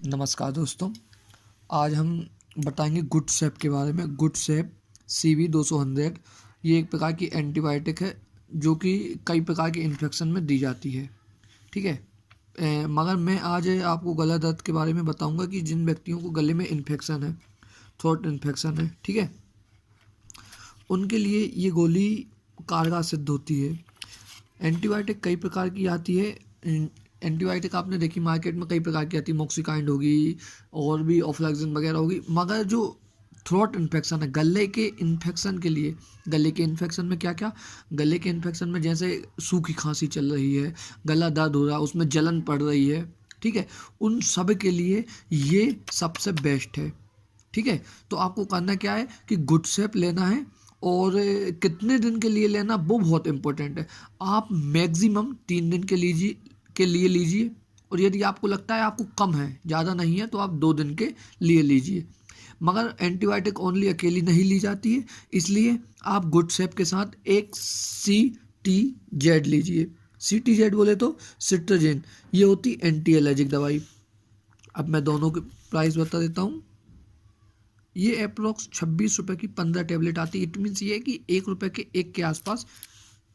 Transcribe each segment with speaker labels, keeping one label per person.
Speaker 1: नमस्कार दोस्तों। आज हम बताएंगे गुड सेप के बारे में। गुड सेप CV200 ये एक प्रकार की एंटीबायोटिक है जो कि कई प्रकार के इन्फेक्शन में दी जाती है। ठीक है। मगर मैं आज आपको गला दर्द के बारे में बताऊंगा कि जिन व्यक्तियों को गले में इन्फेक्शन है, थ्रोट इन्फेक्शन है, ठीक है, उनके लिए ये गोली कारगर सिद्ध होती है। एंटीबायोटिक कई प्रकार की आती है। एंटीबायोटिक आपने देखी मार्केट में कई प्रकार की आती है, मॉक्सिकाइंड होगी और भी ऑफ्लैक्सिन वगैरह होगी। मगर जो थ्रोट इन्फेक्शन है, गले के इन्फेक्शन के लिए, गले के इन्फेक्शन में क्या क्या, गले के इन्फेक्शन में जैसे सूखी खांसी चल रही है, गला दर्द हो रहा है, उसमें जलन पड़ रही है, ठीक है, उन सब के लिए ये सबसे बेस्ट है। ठीक है। तो आपको करना क्या है कि गुड सेप लेना है और कितने दिन के लिए लेना वो बहुत इंपॉर्टेंट है। आप मैक्सिमम 3 दिन के लिए लीजिए, और यदि आपको लगता है आपको कम है, ज़्यादा नहीं है, तो आप 2 दिन के लिए लीजिए। मगर एंटीबायोटिक ओनली अकेली नहीं ली जाती है, इसलिए आप गुड सेप के साथ एक CTZ लीजिए। CTZ बोले तो सिट्राजिन, ये होती एंटी एलर्जिक दवाई। अब मैं दोनों के प्राइस बता देता हूँ। ये अप्रोक्स 26 रुपये की 15 टैबलेट आती है। इट मीन्स ये है कि 1 रुपये के एक के आसपास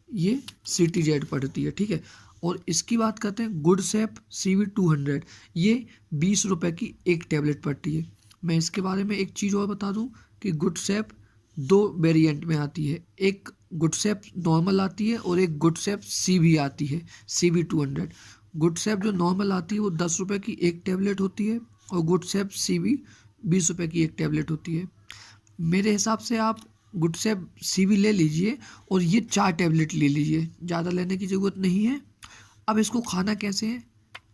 Speaker 1: ये CTZ पड़ती है। ठीक है। और इसकी बात करते हैं गुड सेप CV200, ये 20 रुपये की एक टैबलेट पड़ती है। मैं इसके बारे में एक चीज़ और बता दूं कि गुड सेप 2 वेरिएंट में आती है। एक गुड सेप नॉर्मल आती है और एक गुड सेप CV आती है, CV200। गुड सेप जो नॉर्मल आती है वो 10 रुपये की एक टैबलेट होती है, और गुड सेप CV 20 रुपये की एक टैबलेट होती है। मेरे हिसाब से आप गुड सेप CV ले लीजिए और ये 4 टैबलेट ले लीजिए, ज़्यादा लेने की ज़रूरत नहीं है। अब इसको खाना कैसे है,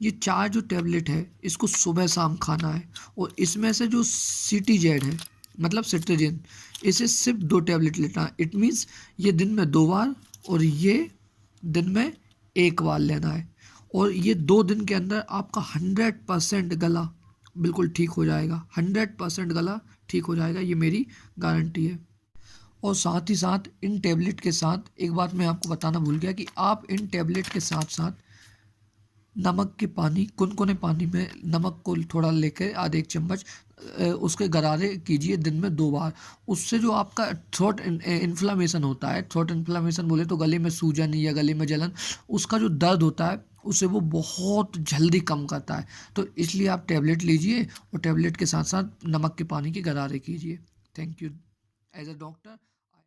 Speaker 1: ये 4 जो टैबलेट है इसको सुबह शाम खाना है, और इसमें से जो CTZ है मतलब सिट्राजिन, इसे सिर्फ 2 टैबलेट लेना है। इट मीन्स ये दिन में 2 बार और ये दिन में 1 बार लेना है, और ये 2 दिन के अंदर आपका 100% गला बिल्कुल ठीक हो जाएगा। 100% गला ठीक हो जाएगा, ये मेरी गारंटी है। और साथ ही साथ इन टैबलेट के साथ एक बात मैं आपको बताना भूल गया कि आप इन टैबलेट के साथ साथ नमक के पानी, कुनकुने पानी में नमक को थोड़ा लेकर आधे 1 चम्मच उसके गरारे कीजिए दिन में 2 बार। उससे जो आपका थ्रोट इन्फ्लामेशन होता है, थ्रोट इन्फ्लामेशन बोले तो गले में सूजन या गले में जलन, उसका जो दर्द होता है उसे वो बहुत जल्दी कम करता है। तो इसलिए आप टैबलेट लीजिए और टैबलेट के साथ साथ नमक के पानी के गरारे कीजिए। Thank you. As a doctor